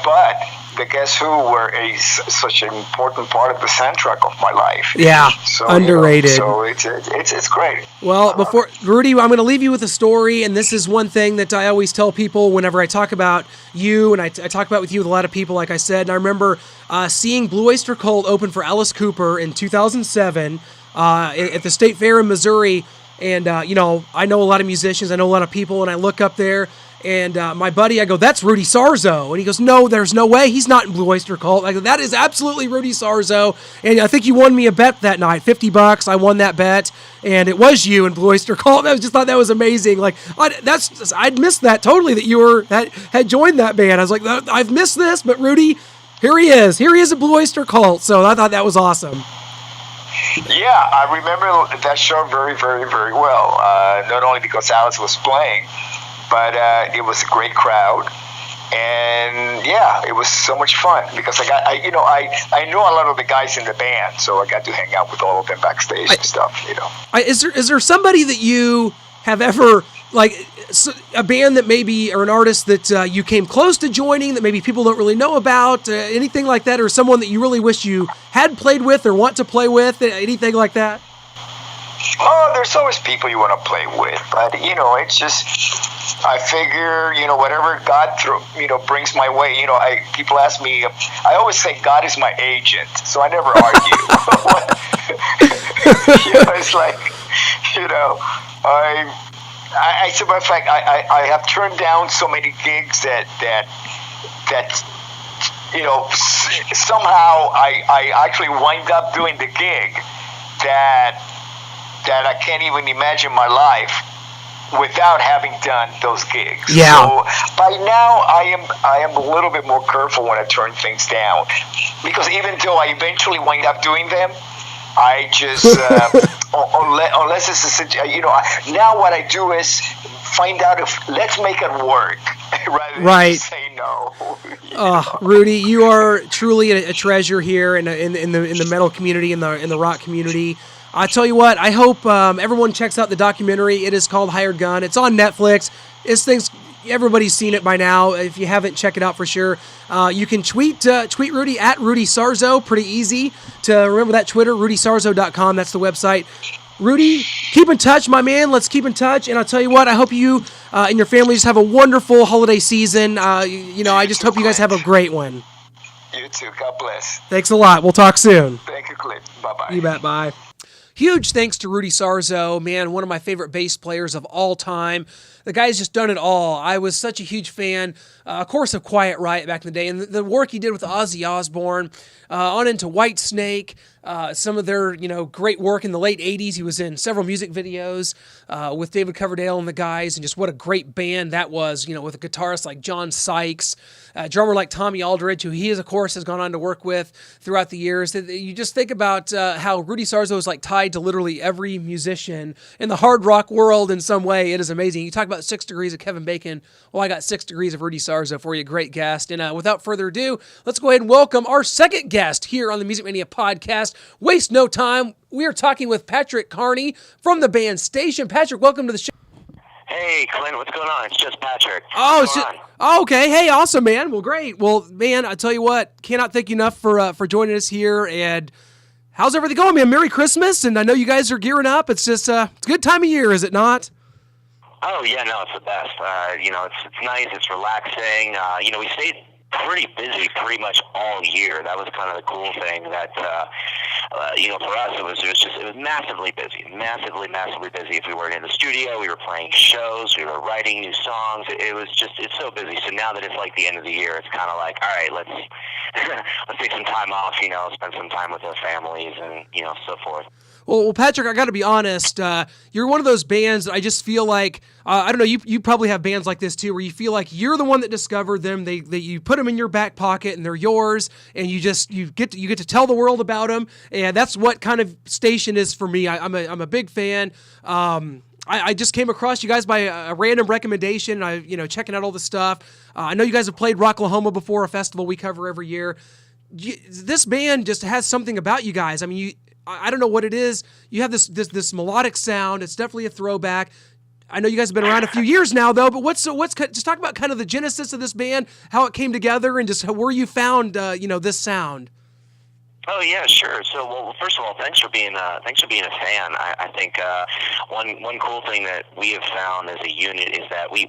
But the Guess Who were such an important part of the soundtrack of my life. Yeah, so, underrated. So it's great. Well, before Rudy, I'm going to leave you with a story, and this is one thing that I always tell people whenever I talk about you, and I talk about with you with a lot of people, like I said. And I remember seeing Blue Oyster Cult open for Alice Cooper in 2007 at the State Fair in Missouri. And I know a lot of musicians, I know a lot of people, and I look up there. And my buddy, I go, that's Rudy Sarzo. And he goes, no, there's no way. He's not in Blue Oyster Cult. I go, that is absolutely Rudy Sarzo. And I think you won me a bet that night, $50. I won that bet. And it was you in Blue Oyster Cult. And I just thought that was amazing. Like, I'd missed that totally, that had joined that band. I was like, I've missed this, but Rudy, here he is. Here he is at Blue Oyster Cult. So I thought that was awesome. Yeah, I remember that show very, very, very well. Not only because Alice was playing, but it was a great crowd, and yeah, it was so much fun because I know a lot of the guys in the band, so I got to hang out with all of them backstage and stuff. Is there somebody that you have ever like a band that maybe, or an artist that you came close to joining that maybe people don't really know about, anything like that, or someone that you really wish you had played with or want to play with, anything like that? Oh, there's always people you want to play with, but it's just, I figure, whatever God brings my way. People ask me, I always say God is my agent, so I never argue. It's like, I as a matter of fact, I have turned down so many gigs that somehow I actually wind up doing the gig that I can't even imagine my life without having done those gigs. Yeah. So by now I am a little bit more careful when I turn things down, because even though I eventually wind up doing them, I just unless it's now what I do is find out if let's make it work rather than just say no. Rudy, you are truly a treasure here in the metal community, in the rock community. I tell you what, I hope everyone checks out the documentary. It is called Hired Gun. It's on Netflix. Everybody's seen it by now. If you haven't, check it out for sure. You can tweet Rudy at Rudy Sarzo. Pretty easy to remember that Twitter, rudysarzo.com. That's the website. Rudy, keep in touch, my man. Let's keep in touch. And I'll tell you what, I hope you and your family just have a wonderful holiday season. I just hope you guys have a great one. You too. God bless. Thanks a lot. We'll talk soon. Thank you, Clint. Bye-bye. You bet. Bye. Huge thanks to Rudy Sarzo, man, one of my favorite bass players of all time. The guy's just done it all. I was such a huge fan, of course, of Quiet Riot back in the day, and the work he did with Ozzy Osbourne, on into Whitesnake, some of their great work in the late 80s. He was in several music videos with David Coverdale and the guys, and just what a great band that was, with a guitarist like John Sykes, a drummer like Tommy Aldridge, who he, of course, has gone on to work with throughout the years. You just think about how Rudy Sarzo is like tied to literally every musician in the hard rock world in some way. It is amazing. You talk about 6 degrees of Kevin Bacon. Well, I got 6 degrees of Rudy Sarzo for you. Great guest. And without further ado, let's go ahead and welcome our second guest here on the Music Mania podcast. Waste no time. We are talking with Patrick Kearney from the band Station. Patrick, welcome to the show. Hey, Clint, what's going on? It's just Patrick. Okay. Hey, awesome, man. Well, great. Well, man, I tell you what, cannot thank you enough for joining us here. And how's everything going, man? Merry Christmas. And I know you guys are gearing up. It's just it's a good time of year, is it not? Oh, yeah, no, it's the best. It's nice. It's relaxing. We stayed pretty busy pretty much all year. That was kind of the cool thing that, for us, it was massively busy. Massively busy. If we weren't in the studio, we were playing shows, we were writing new songs. It's so busy. So now that it's like the end of the year, it's kind of like, all right, let's take some time off, spend some time with our families and, so forth. Well, Patrick, I got to be honest. You're one of those bands that I just feel like, I don't know, you probably have bands like this too, where you feel like you're the one that discovered them. You put them in your back pocket and they're yours, and you get to tell the world about them. And that's what kind of Station is for me. I'm a big fan. I just came across you guys by a random recommendation. Checking out all the stuff. I know you guys have played Rocklahoma before, a festival we cover every year. This band just has something about you guys. I mean, I don't know what it is. You have this melodic sound. It's definitely a throwback. I know you guys have been around a few years now, though. But just talk about kind of the genesis of this band, how it came together, and just where you found this sound. Oh yeah, sure. So, well, first of all, thanks for being a fan. I think one cool thing that we have found as a unit is that we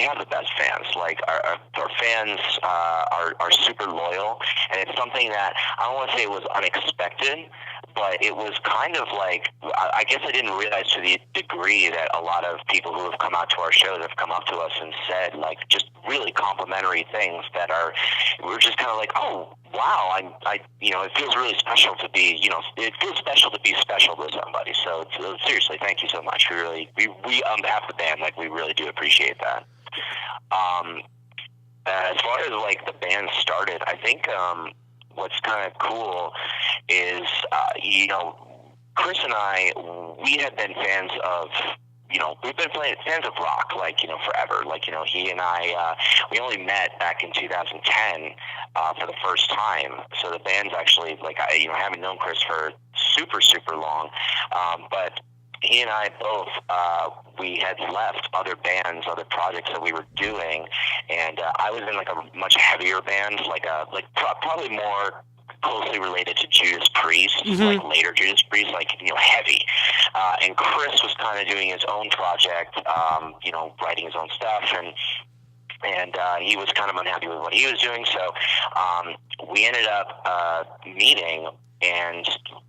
have the best fans. Like our fans are super loyal, and it's something that I don't want to say it was unexpected, but it was kind of like, I guess I didn't realize to the degree that a lot of people who have come out to our shows have come up to us and said like just really complimentary things that we're just kind of like, oh wow, it feels really special to be, it feels special to be special to somebody. So seriously, thank you so much. We on behalf of the band, like we really do appreciate that. As far as like the band started, I think what's kind of cool is, Chris and I, we have been fans of, we've been fans of rock, forever. He and I, we only met back in 2010 for the first time. So the band's actually, I haven't known Chris for super, super long. But he and I both, we had left other bands, other projects that we were doing, and I was in like a much heavier band, probably more closely related to Judas Priest, like later Judas Priest, like, heavy. And Chris was kind of doing his own project, writing his own stuff, and he was kind of unhappy with what he was doing, so we ended up meeting and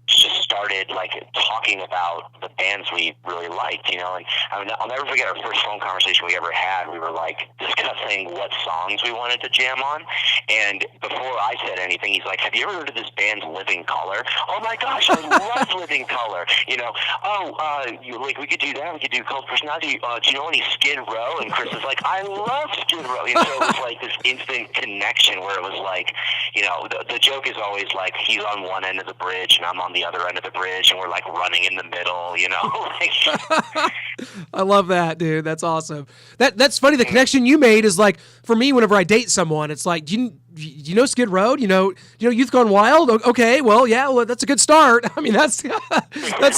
just started like talking about the bands we really liked, and I'll never forget our first phone conversation we ever had. We were like discussing what songs we wanted to jam on, and before I said anything, he's like, "Have you ever heard of this band Living Colour?" "Oh my gosh, I love Living Colour." We could do that. We could do Cult Personality. Do you know any Skid Row? And Chris is like, "I love Skid Row." So it was like this instant connection where it was like, the joke is always like he's on one end of the bridge and I'm on the other end of the bridge, and we're like running in the middle, I love that, dude. That's awesome. That's funny. The connection you made is like, for me, whenever I date someone, it's like, do you know Skid Row? Do you know Youth Gone Wild? Okay, well, yeah, well, that's a good start. I mean, that's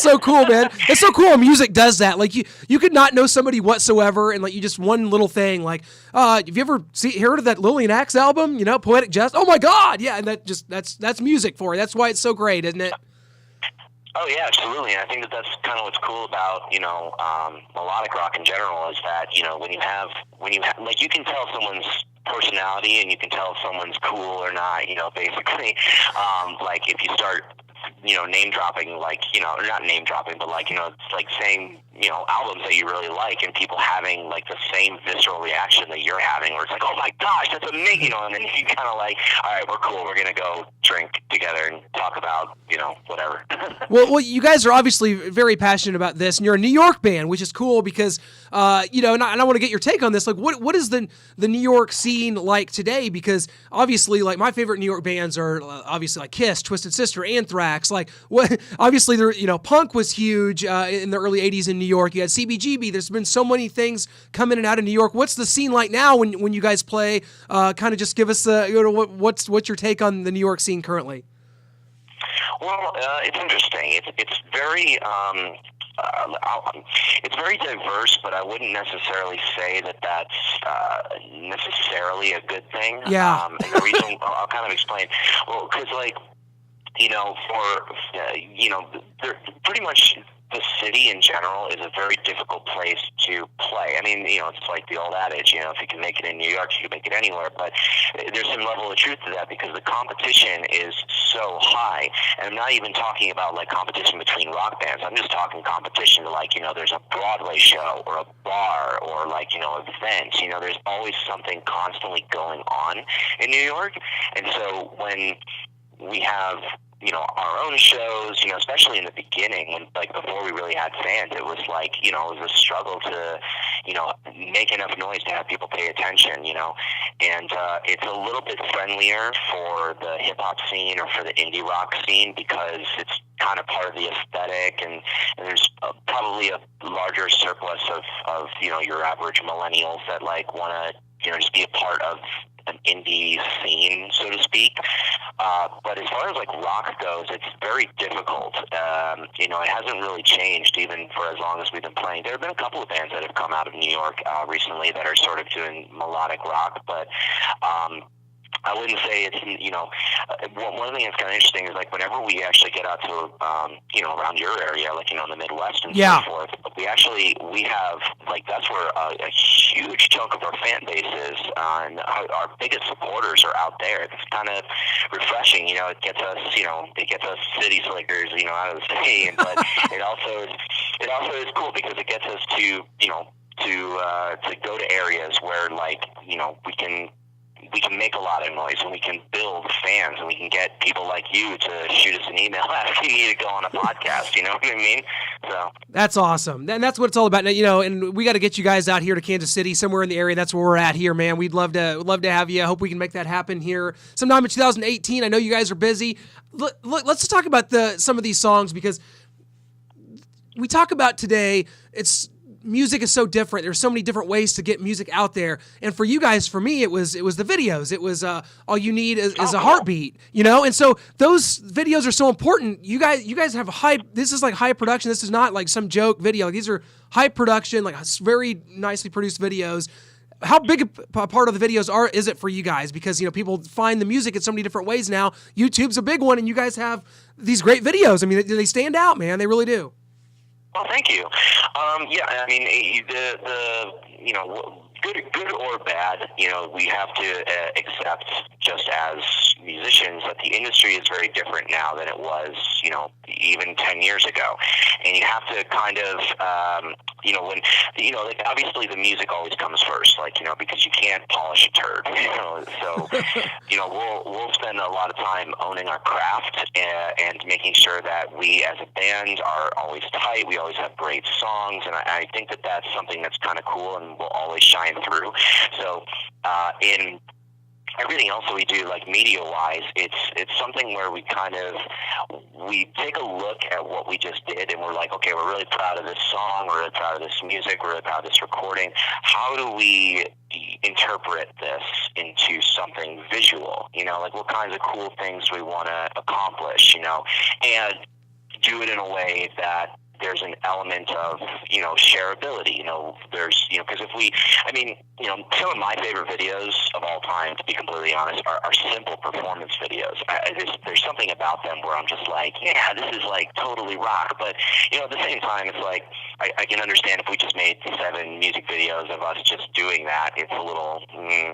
so cool, man. It's so cool. Music does that. Like you could not know somebody whatsoever, and like you just one little thing, like, have you ever heard of that Lillian Axe album? Poetic Justice. Oh my God, yeah, and that's music for you. That's why it's so great, isn't it? Oh yeah, absolutely. And I think that's kind of what's cool about melodic rock in general is that when you have like, you can tell someone's personality and you can tell if someone's cool or not. Basically, like if you start name dropping, like or not name dropping, but like it's like saying albums that you really like, and people having like the same visceral reaction that you're having, where it's like, "Oh my gosh, that's amazing," and then you kind of like, "All right, we're cool. We're gonna go drink together and talk about whatever." Well, you guys are obviously very passionate about this, and you're a New York band, which is cool because and I want to get your take on this. Like, what is the New York scene like today? Because obviously, like, my favorite New York bands are obviously like Kiss, Twisted Sister, Anthrax. Like, what? Obviously, punk was huge in the early '80s in New York. You had CBGB. There's been so many things coming in and out of New York. What's the scene like now when you guys play? Kind of just give us what's your take on the New York scene currently? Well, it's interesting. It's very it's very diverse, but I wouldn't necessarily say that that's necessarily a good thing. Yeah. And the reason I'll kind of explain. Well, because pretty much the city in general is a very difficult place to play. I mean, it's like the old adage, if you can make it in New York, you can make it anywhere. But there's some level of truth to that because the competition is so high. And I'm not even talking about like competition between rock bands. I'm just talking competition to like, there's a Broadway show or a bar or like, events. There's always something constantly going on in New York. And so when we have our own shows, especially in the beginning when, like, before we really had fans, it was like, it was a struggle to, make enough noise to have people pay attention, and it's a little bit friendlier for the hip hop scene or for the indie rock scene because it's kind of part of the aesthetic, and there's probably a larger surplus of your average millennials that like want to, just be a part of an indie scene, so to speak. But as far as like rock goes, it's very difficult. It hasn't really changed even for as long as we've been playing. There have been a couple of bands that have come out of New York recently that are sort of doing melodic rock, but I wouldn't say it's, one thing that's kind of interesting is like whenever we actually get out to, around your area, like, in the Midwest and so forth, we have, like, that's where a huge chunk of our fan base is, and our biggest supporters are out there. It's kind of refreshing, it gets us city slickers, out of the city, but it also is cool because it gets us to go to areas where, like, we can make a lot of noise and we can build fans and we can get people like you to shoot us an email asking me to go on a podcast, you know what I mean? So that's awesome. And that's what it's all about. And we got to get you guys out here to Kansas City, somewhere in the area. That's where we're at here, man. We'd love to have you. I hope we can make that happen here sometime in 2018. I know you guys are busy. Look, let's talk about some of these songs because we talk about today, it's music is so different. There's so many different ways to get music out there. And for you guys, for me, it was the videos. It was all you need is a heartbeat, you know? And so those videos are so important. You guys have this is like high production. This is not like some joke video. Like, these are high production, like very nicely produced videos. How big a part of the videos is it for you guys? Because, you know, people find the music in so many different ways now. YouTube's a big one, and you guys have these great videos. I mean, they stand out, man. They really do. Well, thank you. Yeah, I mean, the you know, good or bad, you know, we have to accept, just as musicians, that the industry is very different now than it was, you know, even 10 years ago. And you have to kind of, you know, when, you know, like, obviously the music always comes first, like, you know, because you can't polish a turd, you know, so, you know, we'll spend a lot of time owning our craft and making sure that we as a band are always tight, we always have great songs, and I think that that's something that's kind of cool and will always shine through. So, in everything else that we do, like media-wise, it's something where we take a look at what we just did, and we're like, okay, we're really proud of this song, we're really proud of this music, we're really proud of this recording. How do we interpret this into something visual? You know, like, what kinds of cool things we want to accomplish, you know, and do it in a way that there's an element of, you know, shareability. You know, there's, you know, because I mean, you know, some of my favorite videos of all time, to be completely honest, are simple performance videos. There's something about them where I'm just like, yeah, this is like totally rock. But, you know, at the same time, it's like, I can understand if we just made 7 music videos of us just doing that, it's a little,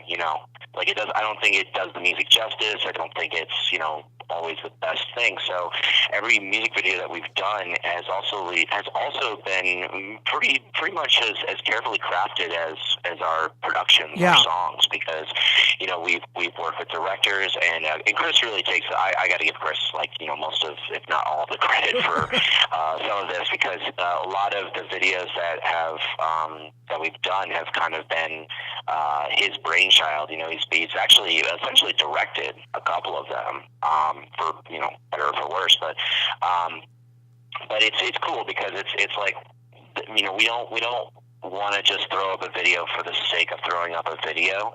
you know, like, it does. I don't think it does the music justice. I don't think it's, you know, always the best thing. So every music video that we've done has also been pretty much as carefully crafted as our productions, our songs, because, you know, we've worked with directors, and Chris really takes, I got to give Chris, like, you know, most of, if not all, the credit for some of this, because a lot of the videos that that we've done have kind of been his brainchild. You know, he's actually essentially directed a couple of them, for, you know, better or for worse, but it's cool because it's like, you know, we don't want to just throw up a video for the sake of throwing up a video.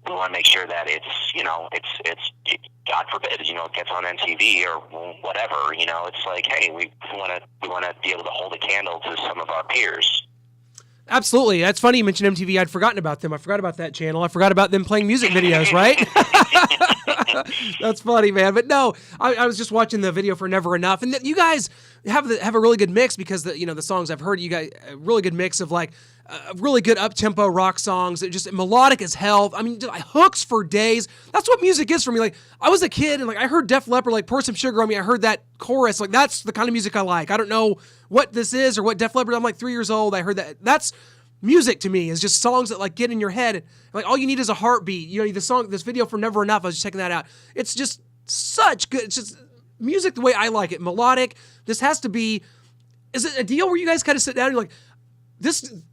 We want to make sure that it's, you know, it's God forbid, you know, it gets on MTV or whatever. You know, it's like, hey, we want to be able to hold a candle to some of our peers. Absolutely. That's funny you mentioned MTV. I'd forgotten about them. I forgot about that channel. I forgot about them playing music videos, right? That's funny, man. But no, I was just watching the video for Never Enough, and you guys have a really good mix, because the songs I've heard, you guys, a really good mix of like really good up-tempo rock songs that just melodic as hell. I mean, hooks for days. That's what music is for me. Like, I was a kid and like I heard Def Leppard, like, Pour Some Sugar on Me. I heard that chorus. Like, that's the kind of music I like. I don't know what this is or what Def Leppard. I'm like 3 years old. I heard that. That's music to me, is just songs that like get in your head. Like, all you need is a heartbeat. You know, this video for Never Enough, I was just checking that out. It's just such good. It's just music the way I like it. Melodic. This has to be. Is it a deal where you guys kind of sit down and you're like,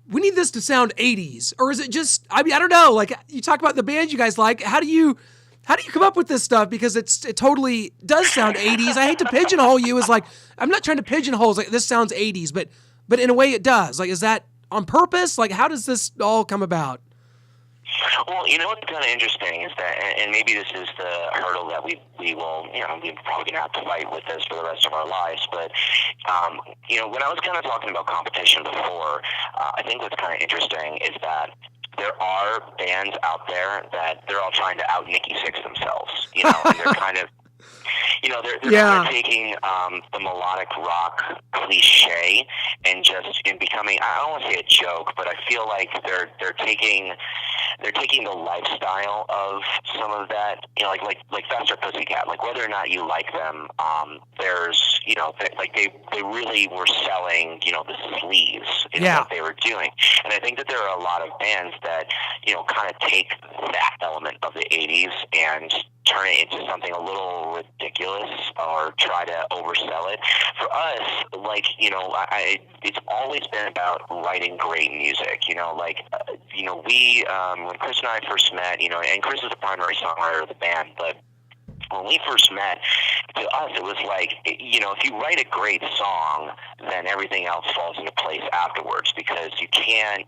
we need this to sound 80s, or is it just, I mean, I don't know. Like, you talk about the bands you guys like. How do you come up with this stuff? Because it totally does sound 80s. I hate to pigeonhole you as like, I'm not trying to pigeonhole, like, this sounds 80s, but in a way it does. Like, is that on purpose? Like, how does this all come about? Well, you know what's kind of interesting is that, and maybe this is the hurdle that we will, you know, we're probably going to have to fight with this for the rest of our lives, but, you know, when I was kind of talking about competition before, I think what's kind of interesting is that there are bands out there that they're all trying to out Nikki Sixx themselves, you know, and they're kind of, you know, they're kind of taking the melodic rock cliche and just in becoming, I don't want to say a joke, but I feel like they're taking the lifestyle of some of that, you know, like Faster Pussycat, like, whether or not you like them, there's, you know, they really were selling, you know, the sleeves in what they were doing. And I think that there are a lot of bands that, you know, kind of take that element of the 80s and turn it into something a little ridiculous or try to oversell it. For us, like, you know, it's always been about writing great music, you know, like, you know, we, when Chris and I first met, you know, and Chris is the primary songwriter of the band, but when we first met, to us it was like, if you write a great song, then everything else falls into place afterwards, because you can't,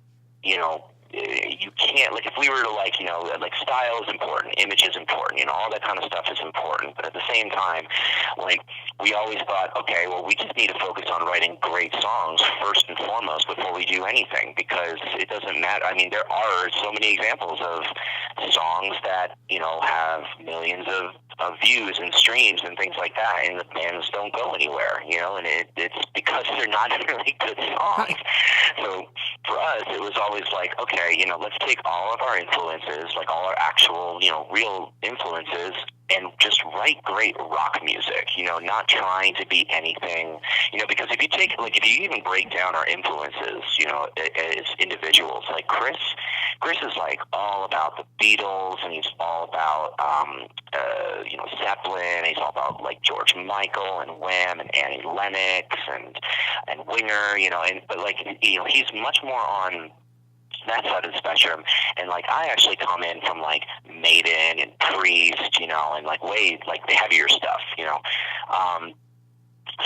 like, if we were to, like, like, style is important, image is important, all that kind of stuff is important. But at the same time, like, we always thought, okay, well, we just need to focus on writing great songs first and foremost before we do anything, because it doesn't matter. I mean, there are so many examples of songs that, have millions of views and streams and things like that, and the bands don't go anywhere, and it's because they're not really good songs. So for us, it was always like, okay, let's take all of our influences, like all our actual, real influences, and just write great rock music, not trying to be anything, because if you even break down our influences, as individuals, like Chris is like all about the Beatles, and he's all about, Zeppelin, he's all about like George Michael and Wham and Annie Lennox and Winger, but like, he's much more on that side of the spectrum. And like, I actually come in from like Maiden and Priest, and like way like the heavier stuff,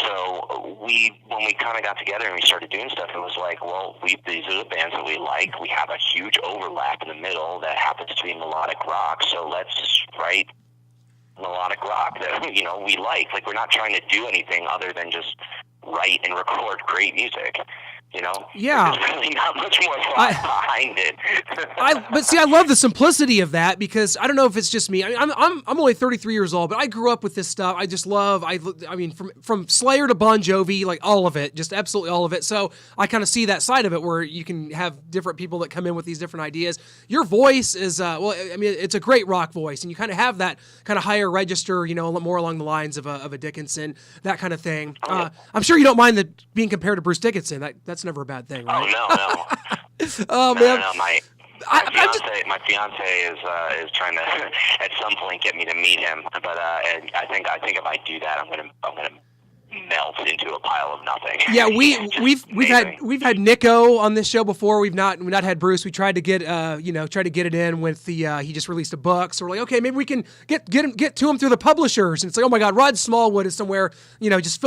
so when we kind of got together and we started doing stuff, it was like, well, these are the bands that we like. We have a huge overlap in the middle that happens to be melodic rock. So let's write melodic rock that, we like. Like, we're not trying to do anything other than just write and record great music. Yeah. There's really not much more thought behind it. But see, I love the simplicity of that, because I don't know if it's just me. I mean, I'm only 33 years old, but I grew up with this stuff. I just love. I mean, from Slayer to Bon Jovi, like all of it, just absolutely all of it. So I kind of see that side of it, where you can have different people that come in with these different ideas. Your voice is, it's a great rock voice, and you kind of have that kind of higher register, more along the lines of a Dickinson, that kind of thing. I'm sure you don't mind that being compared to Bruce Dickinson. That's never a bad thing, right? Oh, no. Oh, man. No, my fiance is trying to at some point get me to meet him, but I think if I do that, I'm gonna melt into a pile of nothing. Yeah, we've had Nico on this show before. We've not had Bruce. We tried to get it in with the he just released a book. So we're like, okay, maybe we can get to him through the publishers. And it's like, oh my God, Rod Smallwood is somewhere, just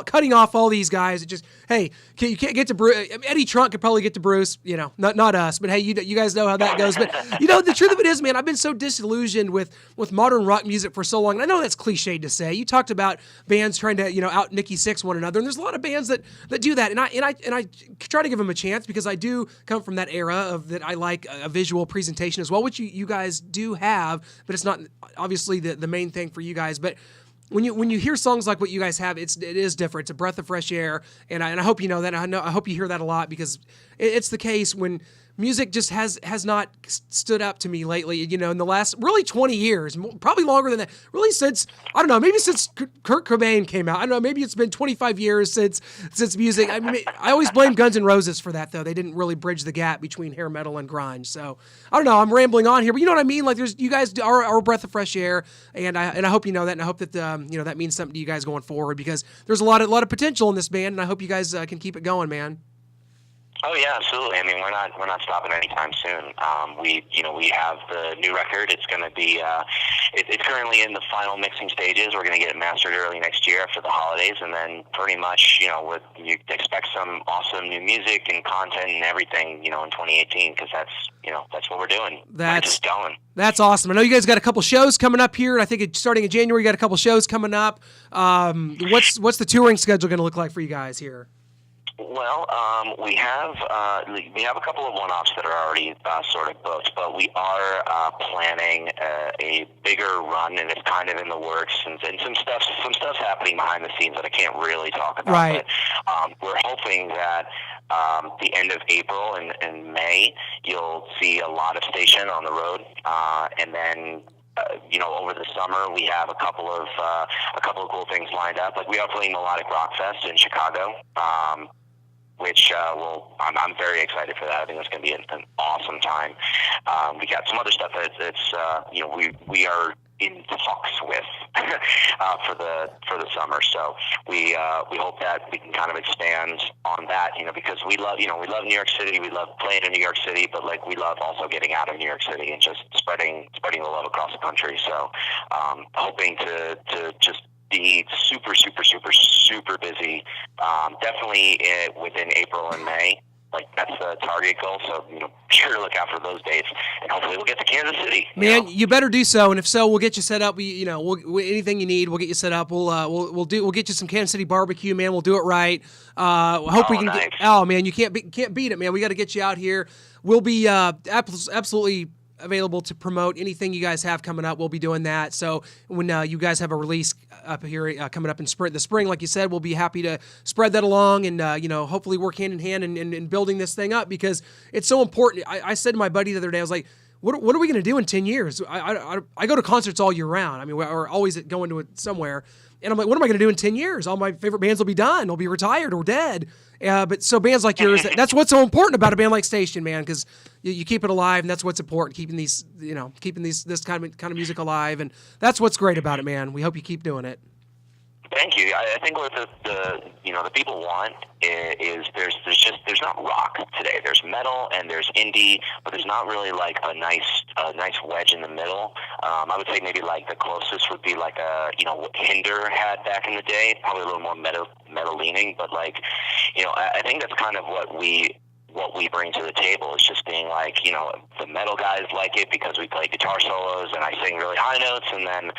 cutting off all these guys. It just, hey, you can't get to Bruce. Eddie Trunk could probably get to Bruce, not us, but hey, you guys know how that goes. But the truth of it is, man, I've been so disillusioned with modern rock music for so long. And I know that's cliched to say. You talked about bands trying to out Nikki Sixx one another, and there's a lot of bands that do that, and I try to give them a chance, because I do come from that era of that. I like a visual presentation as well, which you guys do have, but it's not obviously the main thing for you guys. But when you hear songs like what you guys have, it is different. It's a breath of fresh air, and I hope you know that. I hope you hear that a lot, because it's the case when music just has not stood up to me lately, in the last really 20 years, probably longer than that, really since, I don't know, maybe since Kurt Cobain came out. I don't know, maybe it's been 25 years since music. I mean, I always blame Guns N' Roses for that, though. They didn't really bridge the gap between hair metal and grunge. So, I don't know, I'm rambling on here, but you know what I mean? Like, you guys are a breath of fresh air, and I hope you know that, and I hope that, that means something to you guys going forward, because there's a lot of potential in this band, and I hope you guys can keep it going, man. Oh yeah, absolutely. I mean, we're not stopping anytime soon. We have the new record. It's going to be it's currently in the final mixing stages. We're going to get it mastered early next year after the holidays, and then pretty much you expect some awesome new music and content and everything in 2018, because that's what we're doing. We're just going. That's awesome. I know you guys got a couple shows coming up here, and I think starting in January, you got a couple shows coming up. What's the touring schedule going to look like for you guys here? Well, we have a couple of one-offs that are already sort of booked, but we are planning a bigger run, and it's kind of in the works, and some stuff's happening behind the scenes that I can't really talk about. Right. But we're hoping that the end of April and May, you'll see a lot of Station on the road, and then. Over the summer we have a couple of cool things lined up. Like, we are playing Melodic Rock Fest in Chicago, which I'm very excited for that. I think it's going to be an awesome time. We got some other stuff that's we are in talks with for the summer. So we hope that we can kind of expand on that, because we love New York City. We love playing in New York City, but like we love also getting out of New York City and just spreading the love across the country. So hoping to just be super, super, super, super busy. Definitely within April and May. Like, that's the target goal, so, be sure to look out for those dates, and hopefully we'll get to Kansas City. Man, you better do so, and if so, we'll get you set up. We'll anything you need, we'll get you set up. We'll get you some Kansas City barbecue, man. We'll do it right. Hope we can nice. man, you can't beat it, man. We got to get you out here. We'll be absolutely available to promote anything you guys have coming up. We'll be doing that. So when you guys have a release up here coming up in the spring, like you said, we'll be happy to spread that along and hopefully work hand in hand in building this thing up, because it's so important. I said to my buddy the other day, I was like, what are we going to do in 10 years? I go to concerts all year round. I mean, we're always going to it somewhere. And I'm like, what am I going to do in 10 years? All my favorite bands will be done. They'll be retired or dead. But so bands like yours, that's what's so important about a band like Station, man, because you keep it alive, and that's what's important, keeping this kind of music alive, and that's what's great about it, man. We hope you keep doing it. Thank you. I think what the people want is there's not rock today. There's metal and there's indie, but there's not really like a nice wedge in the middle. I would say maybe like the closest would be like what Hinder had back in the day, probably a little more metal leaning, but like I think that's kind of what we bring to the table, is just being like, the metal guys like it because we play guitar solos and I sing really high notes, and then,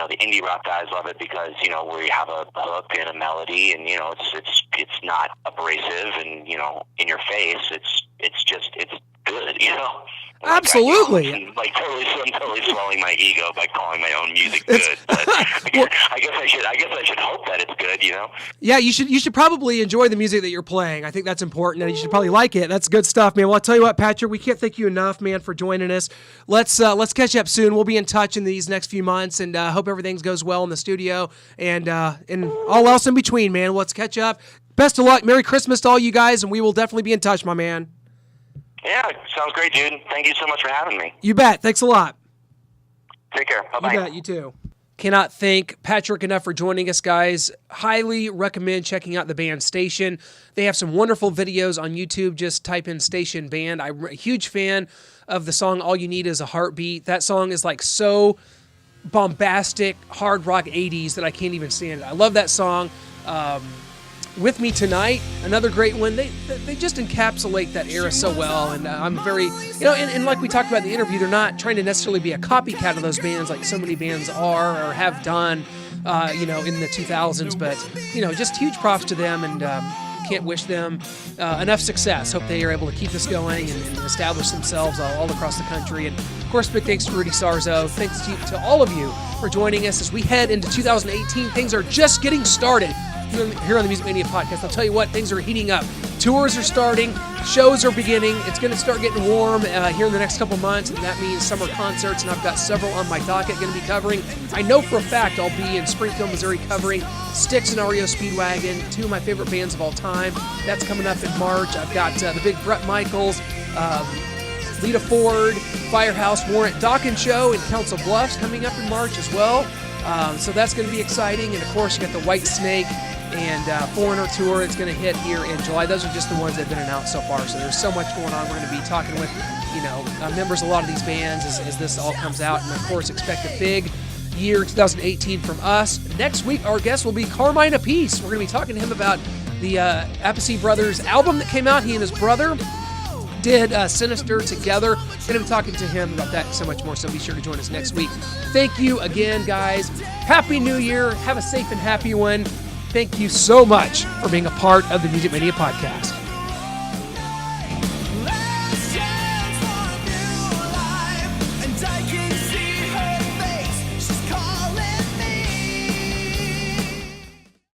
the indie rock guys love it because, we have a hook and a melody, and, it's not abrasive and, in your face. It's good, Like, Absolutely. I'm totally swallowing my ego by calling my own music good. But I guess I should hope that it's good, Yeah, you should probably enjoy the music that you're playing. I think that's important, and you should probably like it. That's good stuff, man. Well, I'll tell you what, Patrick, we can't thank you enough, man, for joining us. Let's catch up soon. We'll be in touch in these next few months, and hope everything goes well in the studio and all else in between, man. Let's catch up. Best of luck. Merry Christmas to all you guys, and we will definitely be in touch, my man. Yeah, sounds great, dude. Thank you so much for having me. You bet. Thanks a lot. Take care. Bye-bye. You bet. You too. Cannot thank Patrick enough for joining us, guys. Highly recommend checking out the band Station. They have some wonderful videos on YouTube. Just type in Station Band. I'm a huge fan of the song All You Need Is a Heartbeat. That song is like so bombastic, hard rock 80s that I can't even stand it. I love that song. With Me Tonight, another great one. They just encapsulate that era so well, and I'm very, and like we talked about in the interview, they're not trying to necessarily be a copycat of those bands like so many bands are or have done, in the 2000s, but, just huge props to them, and can't wish them enough success. Hope they are able to keep this going and establish themselves all across the country. And, of course, big thanks to Rudy Sarzo. Thanks to all of you for joining us as we head into 2018. Things are just getting started here on the Music Mania podcast. I'll tell you what, things are heating up. Tours are starting. Shows are beginning. It's going to start getting warm here in the next couple months, and that means summer concerts, and I've got several on my docket going to be covering. I know for a fact I'll be in Springfield, Missouri covering Styx and REO Speedwagon, two of my favorite bands of all time. That's coming up in March. I've got the big Brett Michaels, Lita Ford, Firehouse, Warrant Dawkins show in Council Bluffs coming up in March as well. So that's going to be exciting. And, of course, you got the Whitesnake and Foreigner tour. It's going to hit here in July. Those are just the ones that have been announced so far. So there's so much going on. We're going to be talking with, members of a lot of these bands as this all comes out. And, of course, expect a big year 2018 from us. Next week, our guest will be Carmine Appice. We're going to be talking to him about the Appice Brothers album that came out. He and his brother did Sinister together. Going to be talking to him about that and so much more, so be sure to join us next week. Thank you again, guys. Happy New Year. Have a safe and happy one. Thank you so much for being a part of the Music Mania podcast.